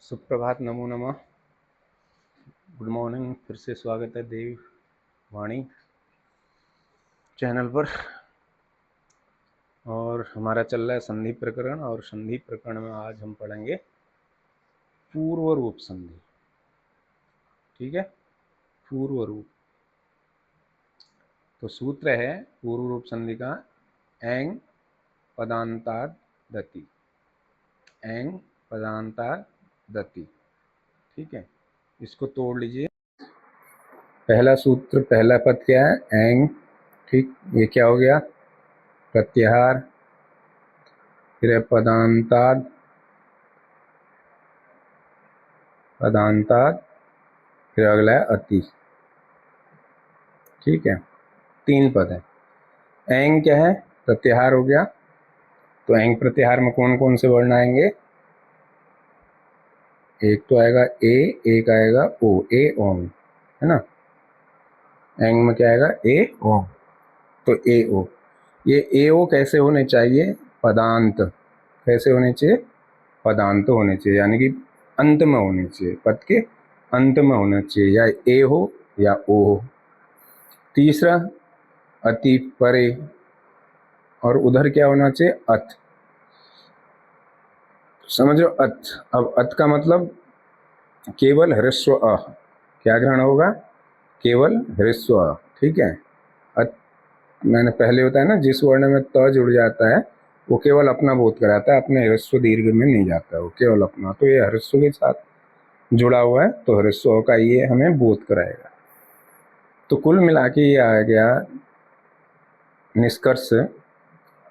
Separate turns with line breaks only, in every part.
सुप्रभात, नमो नमः, good morning. फिर से स्वागत है देव वाणी चैनल पर। और हमारा चल रहा है संधि प्रकरण, और संधि प्रकरण में आज हम पढ़ेंगे पूर्व रूप संधि। ठीक है, पूर्व रूप। तो सूत्र है पूर्व रूप संधि का, एंग पदांताद दति, एंग पदांताद दति। ठीक है, इसको तोड़ लीजिए। पहला सूत्र, पहला पद क्या है? एंग। ठीक, ये क्या हो गया? प्रत्याहार। फिर है पदांताद, पदांताद, फिर अगला है अति। ठीक है, 3 पद है। एंग क्या है? प्रत्याहार हो गया। तो एंग प्रत्याहार में कौन कौन से वर्ण आएंगे? एक तो आएगा ए, एक आएगा ओ, ए ओंग, है ना। एंग में क्या आएगा? ए ओंग। तो ए ओ, ये ए ओ कैसे होने चाहिए? पदांत। कैसे होने चाहिए? पदांत होने चाहिए, यानी कि अंत में होने चाहिए, पद के अंत में होना चाहिए, या ए हो या ओ हो। तीसरा, अति परे, और उधर क्या होना चाहिए? अथ। समझो, अथ। अब अथ का मतलब केवल ह्रस्व अ। क्या ग्रहण होगा? केवल ह्रस्व अ। ठीक है, अथ मैंने पहले होता है ना, जिस वर्ण में त जुड़ जाता है वो केवल अपना बोध कराता है, अपने ह्रस्व दीर्घ में नहीं जाता, वो केवल अपना। तो ये ह्रस्व के साथ जुड़ा हुआ है, तो ह्रस्व का ये हमें बोध कराएगा। तो कुल मिला के ये आ गया निष्कर्ष,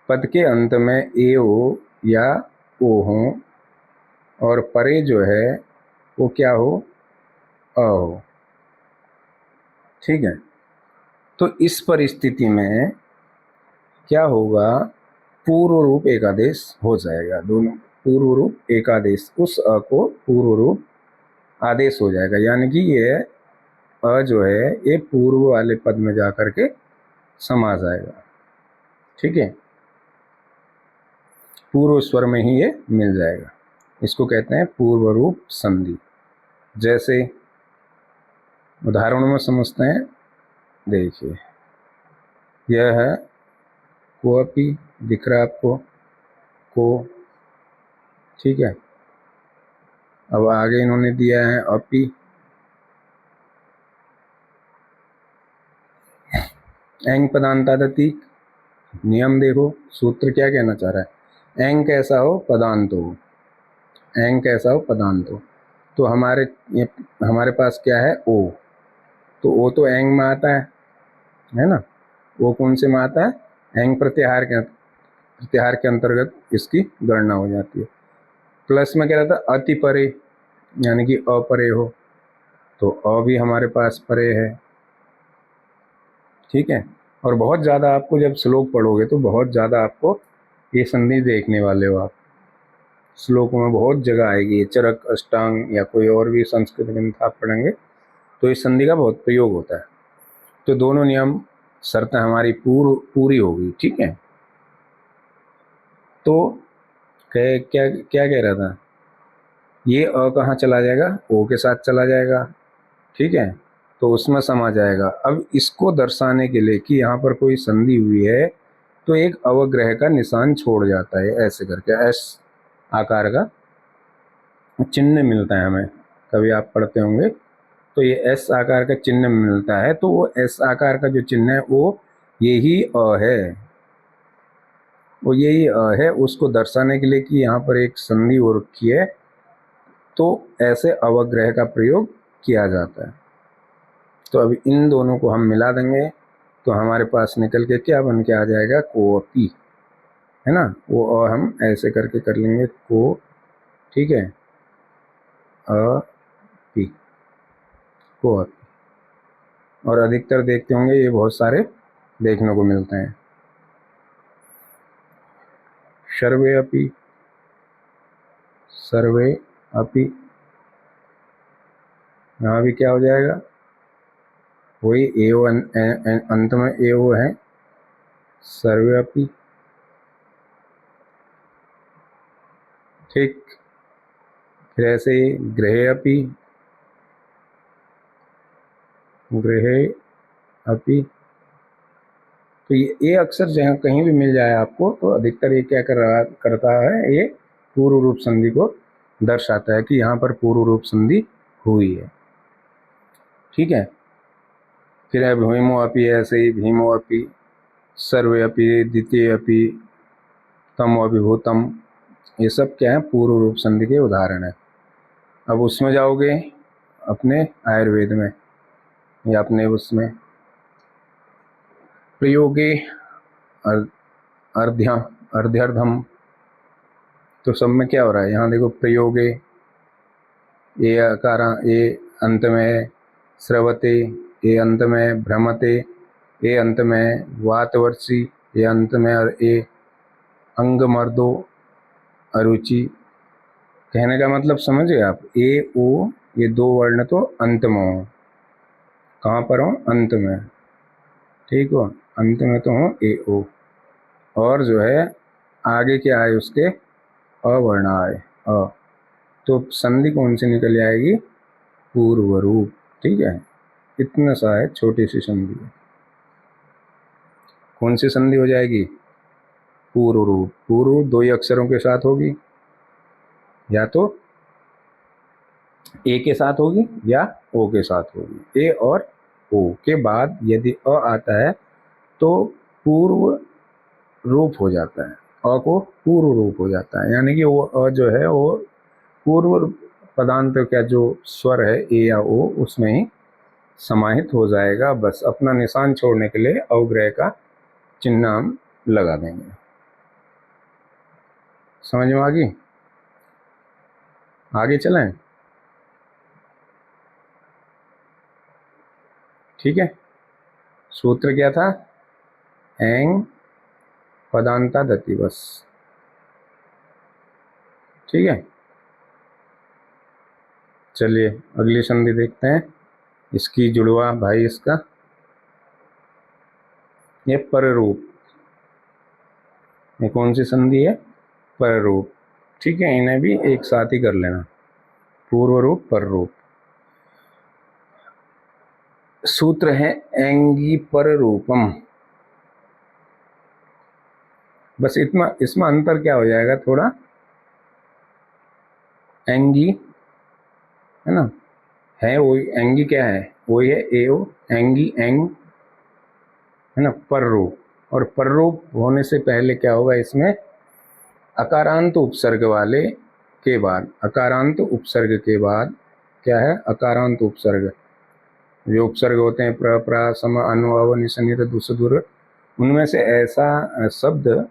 पद के अंत में ए ओ या ओ हो, और परे जो है वो क्या हो? अ हो। ठीक है, तो इस परिस्थिति में क्या होगा? पूर्व रूप एकादेश हो जाएगा। दोनों पूर्व रूप एकादेश, उस अ को पूर्व रूप आदेश हो जाएगा, यानी कि ये अ जो है ये पूर्व वाले पद में जाकर के समा जाएगा। ठीक है, पूर्व स्वर में ही ये मिल जाएगा। इसको कहते हैं पूर्व रूप संधि। जैसे उदाहरणों में समझते हैं। देखिए, यह है कोअपि, दिख रहा है आपको? को। ठीक है, अब आगे इन्होंने दिया है अपि। एंग पदांतादति, नियम देखो, सूत्र क्या कहना चाह रहा है? एंग कैसा हो? पदांत हो। एंग कैसा हो? पदांत हो। तो हमारे पास क्या है? ओ। तो ओ तो एंग में आता है ना। वो कौन से में आता है? एंग प्रत्याहार के अंतर्गत इसकी गणना हो जाती है। प्लस में क्या रहता है? अति परे, यानी कि अपरे हो। तो अ भी हमारे पास परे है। ठीक है, और बहुत ज़्यादा आपको जब श्लोक पढ़ोगे तो बहुत ज़्यादा आपको ये संधि देखने वाले हो आप। श्लोकों में बहुत जगह आएगी, चरक, अष्टांग, या कोई और भी संस्कृत ग्रंथ आप पढ़ेंगे तो इस संधि का बहुत प्रयोग होता है। तो दोनों नियम शर्तें हमारी पूरी होगी। ठीक है, तो क्या क्या क्या कह रहा था? ये अ कहाँ चला जाएगा? ओ के साथ चला जाएगा। ठीक है, तो उसमें समा जाएगा। अब इसको दर्शाने के लिए कि यहाँ पर कोई संधि हुई है, तो एक अवग्रह का निशान छोड़ जाता है, ऐसे करके एस आकार का चिन्ह मिलता है हमें। कभी आप पढ़ते होंगे तो ये एस आकार का चिन्ह मिलता है। तो वो एस आकार का जो चिन्ह है वो यही अ है, वो यही अ है। उसको दर्शाने के लिए कि यहाँ पर एक संधि हो रखी है, तो ऐसे अवग्रह का प्रयोग किया जाता है। तो अभी इन दोनों को हम मिला देंगे तो हमारे पास निकल के क्या बन के आ जाएगा? कोअपि, है ना। वो और हम ऐसे करके कर लेंगे को। ठीक है, अपि, कोअपि। और अधिकतर देखते होंगे ये बहुत सारे देखने को मिलते हैं। सर्वे अपि, सर्वे अपि, यहाँ भी क्या हो जाएगा? वही एओ, अंत में एओ है, सर्वे अपि। ठीक, फिर ऐसे ही गृहे अपि, गृहे अपि। तो ये अक्सर जहाँ कहीं भी मिल जाए आपको तो अधिकतर ये क्या करता है, ये पूर्व रूप संधि को दर्शाता है कि यहाँ पर पूर्व रूप संधि हुई है। ठीक है। फिर है भीमो अपि, ऐसे ही भीमो अपि, सर्वे अपि, द्वितीय अपि, तम अभिभूतम, ये सब क्या है, पूर्व रूप संधि के उदाहरण है। अब उसमें जाओगे अपने आयुर्वेद में या अपने उसमें प्रयोगे अर्ध्या अर्ध्यर्धम, तो सब में क्या हो रहा है, यहाँ देखो प्रयोगे, ये अकारा, ये अंत में है, स्रवते, ये अंत में, भ्रमते, ये अंत में, वातवर्षी, ये अंत में, और ये अंगमर्दो, अरुचि। कहने का मतलब समझे आप, ए ओ, ये दो वर्ण तो अंत में हो, कहाँ पर हो, अंत में, ठीक हो, अंत में तो हो ए ओ, और जो है आगे क्या आए उसके, अवर्ण आए, अ, तो संधि कौन सी निकल आएगी, पूर्व रूप। ठीक है, इतना सा है, छोटी सी संधि है। कौन सी संधि हो जाएगी, पूर्व रूप। पूर्व रूप दो ही अक्षरों के साथ होगी, या तो ए के साथ होगी या ओ के साथ होगी। ए और ओ के बाद यदि अ आता है तो पूर्व रूप हो जाता है, अ को पूर्व रूप हो जाता है, यानी कि वो अ जो है वो पूर्व पदांत का जो स्वर है ए या ओ उसमें ही समाहित हो जाएगा। बस अपना निशान छोड़ने के लिए अवग्रह का चिन्ह हम लगा देंगे। समझ में आ गई, आगे चलें। ठीक है, सूत्र क्या था, एंग पदांता दति, बस। ठीक है, चलिए अगली संधि देखते हैं, इसकी जुड़वा भाई इसका, ये पररूप, ये कौन सी संधि है, पररूप। ठीक है, इन्हें भी एक साथ ही कर लेना, पूर्व रूप पर रूप। सूत्र है एंगी पर रूपम, बस इतना, इसमें अंतर क्या हो जाएगा थोड़ा, एंगी है ना, है वही, एंगी क्या है, वही है ए ओ, एंगी एंग है ना, पर रूप। और पर रूप होने से पहले क्या होगा, इसमें अकारांत उपसर्ग वाले के बाद, अकारांत उपसर्ग के बाद क्या है, अकारांत उपसर्ग, जो उपसर्ग होते हैं प्र प्रा सम अनु अव निसनित दुस दुर, उनमें से ऐसा शब्द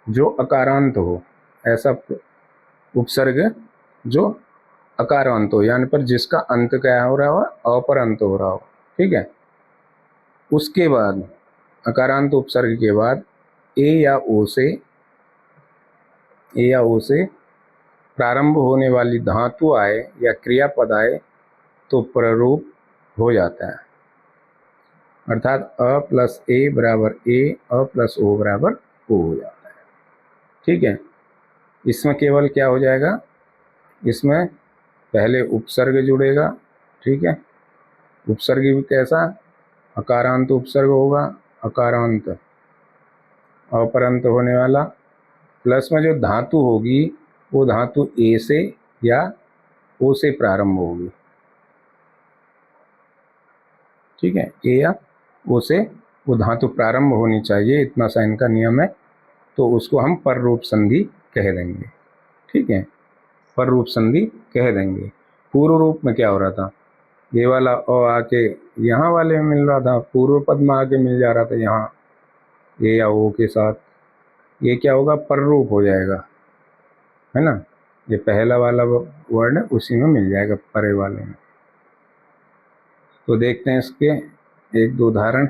जो अकारांत हो, ऐसा उपसर्ग जो अकारांत हो, यानी पर जिसका अंत क्या हो रहा हो, अ पर अंत हो रहा हो। ठीक है, उसके बाद अकारांत उपसर्ग के बाद ए या ओ से, ए या ओ से प्रारंभ होने वाली धातु आए या क्रियापद आए तो प्ररूप हो जाता है, अर्थात अ प्लस ए बराबर ए, अ प्लस ओ बराबर ओ हो जाता है। ठीक है, इसमें केवल क्या हो जाएगा, इसमें पहले उपसर्ग जुड़ेगा। ठीक है, उपसर्ग भी कैसा, अकारांत उपसर्ग होगा, अकारांत अपरंत होने वाला, प्लस में जो धातु होगी वो धातु ए से या ओ से प्रारंभ होगी। ठीक है, ए या ओ से वो धातु प्रारंभ होनी चाहिए, इतना सा इनका नियम है, तो उसको हम पर रूप संधि कह देंगे। ठीक है, पर रूप संधि कह देंगे। पूर्व रूप में क्या हो रहा था, ये वाला अ आके यहाँ वाले में मिल रहा था, पूर्व पद में आके मिल जा रहा था यहाँ ए या ओ के साथ, ये क्या होगा, पर रूप हो जाएगा, है ना, ये पहला वाला वर्ड है उसी में मिल जाएगा, परे वाले में। तो देखते हैं इसके एक दो उदाहरण।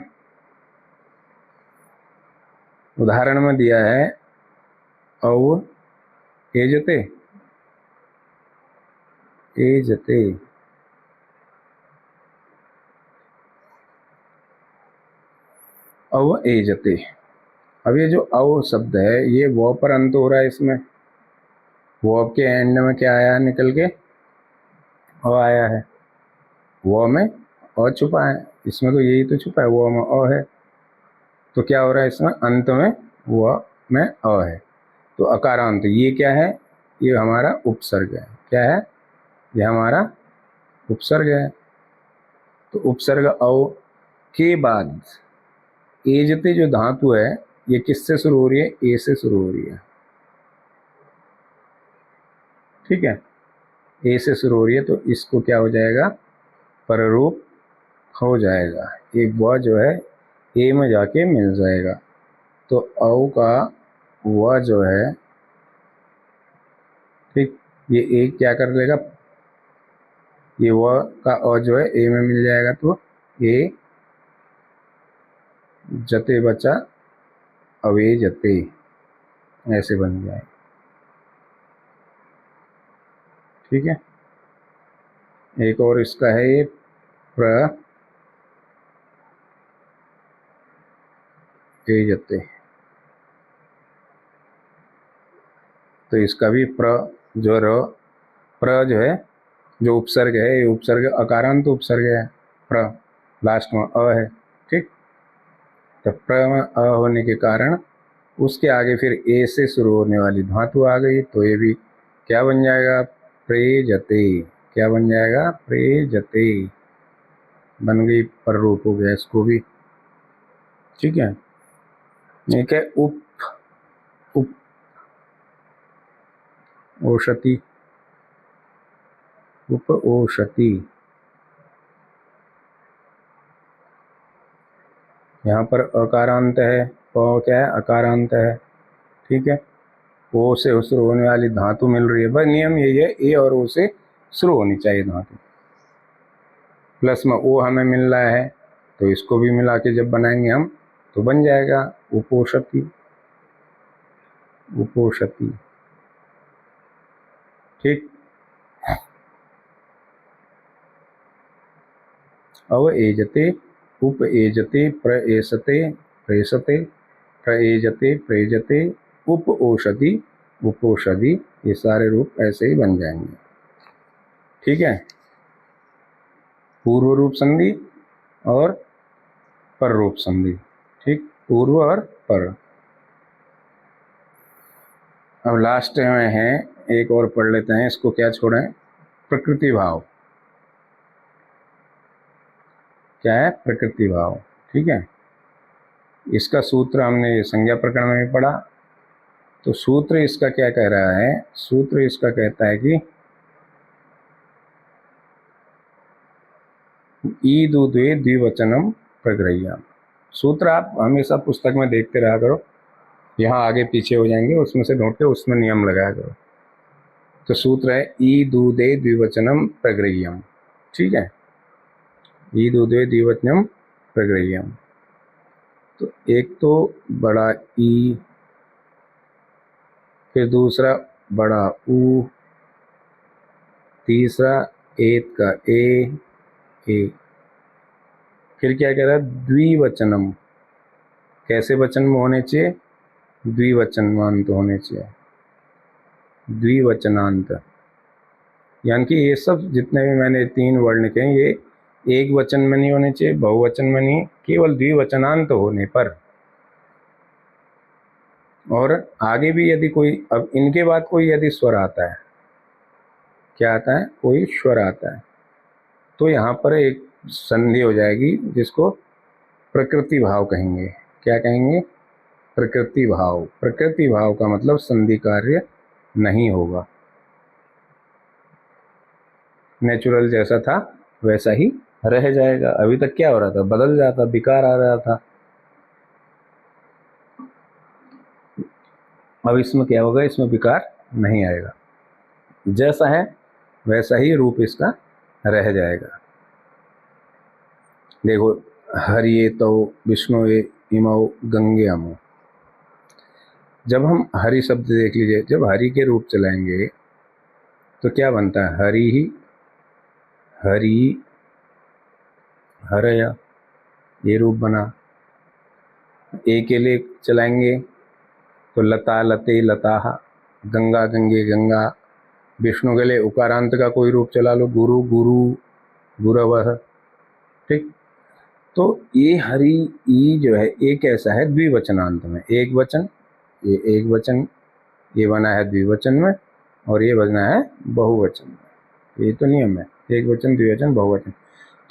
उदाहरण में दिया है औ एजते, एजते, अव एजते। अब ये जो अव शब्द है ये वो पर अंत हो रहा है इसमें, वो के एंड में क्या आया निकल के, अ आया है, वो में अ छुपा है, इसमें तो यही तो छुपा है, वो में अ है, तो क्या हो रहा है इसमें अंत में वो में अ है, तो अकारांत। ये क्या है, ये हमारा उपसर्ग है। क्या है, ये हमारा उपसर्ग है। तो उपसर्ग अ के बाद एजते जो धातु है ये किससे शुरू हो रही है, ए से शुरू हो रही है। ठीक है, ए से शुरू हो रही है, तो इसको क्या हो जाएगा, पररूप हो जाएगा। एक व जो है ए में जाके मिल जाएगा, तो औ का व जो है, ठीक, ये ए क्या कर लेगा, ये व का अ जो है ए में मिल जाएगा, तो ए जते बचा अवे जते, ऐसे बन जाए। ठीक है, एक और इसका है ये प्र ए जते, तो इसका भी प्र जो र, प्र जो है जो उपसर्ग है, ये उपसर्ग अकारांत उपसर्ग है, प्र लास्ट में अ है। ठीक, तो प्र में अ होने के कारण उसके आगे फिर ए से शुरू होने वाली धातु आ गई, तो ये भी क्या बन जाएगा, प्रेजते। क्या बन जाएगा, प्रेजते, बन गई, पर रूप हो गया इसको भी। ठीक है, एक है उप, उप ओषति, उप ओषति, यहाँ पर अकारांत है, प क्या है, अकारांत है। ठीक है, ओ से शुरू होने वाली धातु मिल रही है, बस नियम यही है, ए और ओ से शुरू होनी चाहिए धातु, प्लस में ओ हमें मिल रहा है, तो इसको भी मिला के जब बनाएंगे हम तो बन जाएगा उपोषति, उपोषति। ठीक, अव एजते, उप एजते, प्रेषते, प्रेषते, प्रएजते, प्रेजते, उप ओषधि, उपोषधि, ये सारे रूप ऐसे ही बन जाएंगे। ठीक है, पूर्व रूप संधि और पर रूप संधि। ठीक, पूर्व और पर। अब लास्ट में है, एक और पढ़ लेते हैं, इसको क्या छोड़ें, प्रकृति भाव। क्या है, प्रकृति भाव। ठीक है, इसका सूत्र हमने संज्ञा प्रकरण में भी पढ़ा, तो सूत्र इसका क्या कह रहा है, सूत्र इसका कहता है कि ईदुद्वे द्विवचनम प्रगृह्य। सूत्र आप हमेशा पुस्तक में देखते रहा करो, यहाँ आगे पीछे हो जाएंगे, उसमें से ढूंढ के उसमें नियम लगाया करो। तो सूत्र है ईदुदे द्विवचनम प्रगृह्यम। ठीक है, ईदुदे द्विवचनम प्रगृह्यम, तो एक तो बड़ा ई, फिर दूसरा बड़ा ऊ, तीसरा एत का ए, फिर क्या कह रहा है, द्विवचनम, कैसे वचन में होने चाहिए, द्विवचनांत होने चाहिए, द्विवचनांत, यानी कि ये सब जितने भी मैंने तीन वर्ड लिखे हैं, ये एक वचन में नहीं होने चाहिए, बहुवचन में नहीं, केवल द्विवचनांत होने पर। और आगे भी यदि कोई, अब इनके बाद कोई यदि स्वर आता है, क्या आता है, कोई स्वर आता है, तो यहाँ पर एक संधि हो जाएगी जिसको प्रकृति भाव कहेंगे। क्या कहेंगे, प्रकृति भाव। प्रकृति भाव का मतलब संधि कार्य नहीं होगा, नेचुरल जैसा था वैसा ही रह जाएगा। अभी तक क्या हो रहा था, बदल जाता, विकार आ रहा था, अब इसमें क्या होगा, इसमें विकार नहीं आएगा, जैसा है वैसा ही रूप इसका रह जाएगा। देखो, हरिये तो विष्णुए इमौ गंगे अमो, जब हम हरि शब्द देख लीजिए, जब हरि के रूप चलाएंगे तो क्या बनता है, हरि ही, हरि, हरया, ये रूप बना। ए के लिए चलाएंगे तो लता लते लताहा, गंगा गंगे गंगा। विष्णु के लिए उकारांत का कोई रूप चला लो, गुरु गुरु गुरवः। ठीक। तो ये हरि ई जो है ये कैसा है, द्विवचनांत में, एक वचन, ये एक वचन, ये बना है द्विवचन में, और ये बना है बहुवचन में। ये तो नियम है, एक वचन द्विवचन बहुवचन।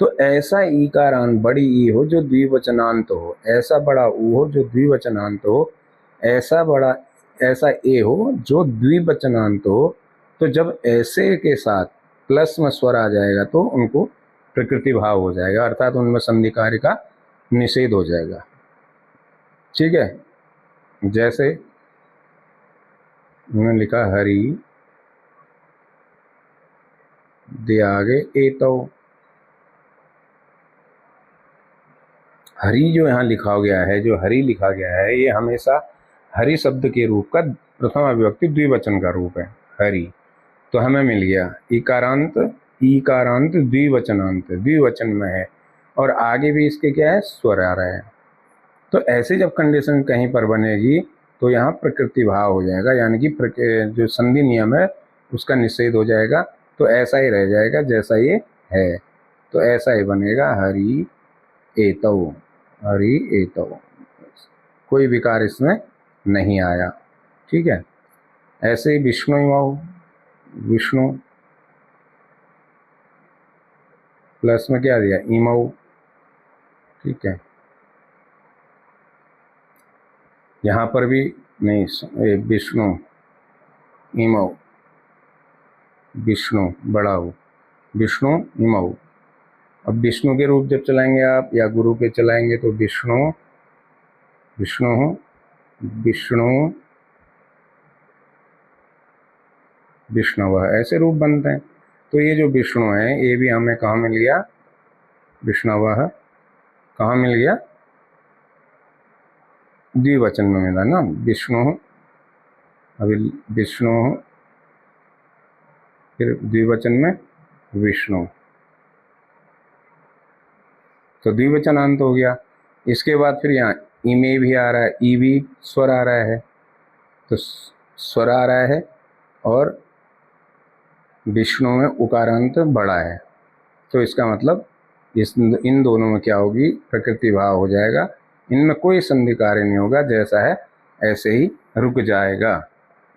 तो ऐसा ईकारांत बड़ी ई हो जो द्विवचनांत हो, ऐसा बड़ा ऊ हो जो द्विवचनांत हो, ऐसा बड़ा ऐसा ए हो जो द्विवचनांत हो। तो जब ऐसे के साथ प्लस में स्वर आ जाएगा तो उनको प्रकृति भाव हो जाएगा, अर्थात उनमें संधि कार्य का निषेध हो जाएगा। ठीक है। जैसे उन्होंने लिखा हरि, दिया आगे एतौ। हरि जो यहाँ लिखा गया है, जो हरि लिखा गया है, ये हमेशा हरि शब्द के रूप का प्रथम अभिव्यक्ति द्विवचन का रूप है, हरि। तो हमें मिल गया ईकारांत, ईकारांत द्विवचनांत, द्विवचन में है, और आगे भी इसके क्या है, स्वर आ रहा है। तो ऐसे जब कंडीशन कहीं पर बनेगी तो यहाँ प्रकृति भाव हो जाएगा, यानी कि जो संधि नियम है उसका निषेध हो जाएगा। तो ऐसा ही रह जाएगा जैसा ये है, तो ऐसा ही बनेगा हरि एतौ, हरि एतौ, कोई विकार इसमें नहीं आया। ठीक है। ऐसे ही विष्णु इमौ, विष्णु प्लस में क्या दिया, इमौ। ठीक है। यहाँ पर भी नहीं, विष्णु इमौ, विष्णु बड़ा हो, विष्णु इमौ। अब विष्णु के रूप जब चलाएंगे आप या गुरु के चलाएंगे तो विष्णु, विष्णु विष्णु विष्णु, ऐसे रूप बनते हैं। तो ये जो विष्णु है ये भी हमें कहाँ मिल गया, विष्णवः कहाँ मिल गया, द्विवचन में मिला ना, विष्णु। अभी विष्णु, फिर द्विवचन में विष्णु, तो द्विवचनांत हो गया। इसके बाद फिर यहाँ इमे भी आ रहा है, ई भी स्वर आ रहा है, तो स्वर आ रहा है, और विष्णु में उकारांत बड़ा है। तो इसका मतलब इन दोनों में क्या होगी, प्रकृति भाव हो जाएगा। इनमें कोई संधि कार्य नहीं होगा, जैसा है ऐसे ही रुक जाएगा,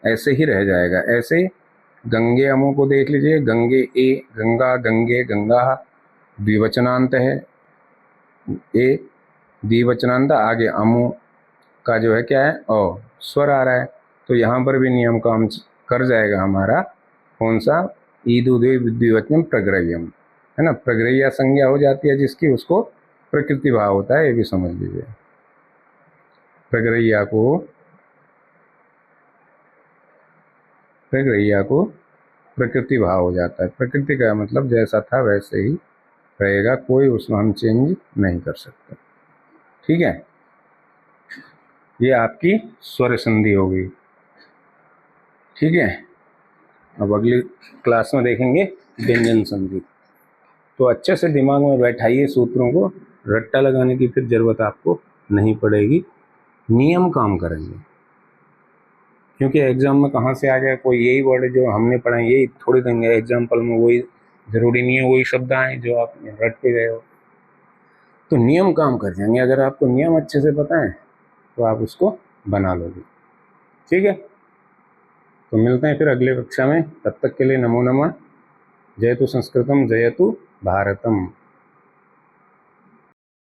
ऐसे ही रह जाएगा। ऐसे ही गंगे अमो को देख लीजिए, गंगे ए, गंगा गंगे गंगा, द्विवचनांत है, ए द्विवचनांत, आगे अमो का जो है क्या है, ओ स्वर आ रहा है। तो यहाँ पर भी नियम काम कर जाएगा हमारा, कौन सा, ईदु द्विवचनम प्रग्रह्यम, है ना, प्रग्रह्य संज्ञा हो जाती है जिसकी, उसको प्रकृति भाव होता है, ये भी समझ लीजिए। प्रग्रह्या को प्रकृति भाव हो जाता है। प्रकृति का मतलब जैसा था वैसे ही रहेगा, कोई उसमें हम चेंज नहीं कर सकते। ठीक है। ये आपकी स्वर संधि हो गई। ठीक है। अब अगली क्लास में देखेंगे व्यंजन संधि। तो अच्छे से दिमाग में बैठाइए सूत्रों को, रट्टा लगाने की फिर जरूरत आपको नहीं पड़ेगी, नियम काम करेंगे। क्योंकि एग्जाम में कहाँ से आ गया कोई यही वर्ड जो हमने पढ़ा है यही थोड़ी देंगे एग्जाम्पल में, वही जरूरी नहीं है वही शब्द आए जो आप रट के गए हो। तो नियम काम कर जाएंगे, अगर आपको नियम अच्छे से पता है तो आप उसको बना लोगे। ठीक है। तो मिलते हैं फिर अगले कक्षा में, तब तक के लिए नमो नमः। जयतु संस्कृतम जयतु भारतम।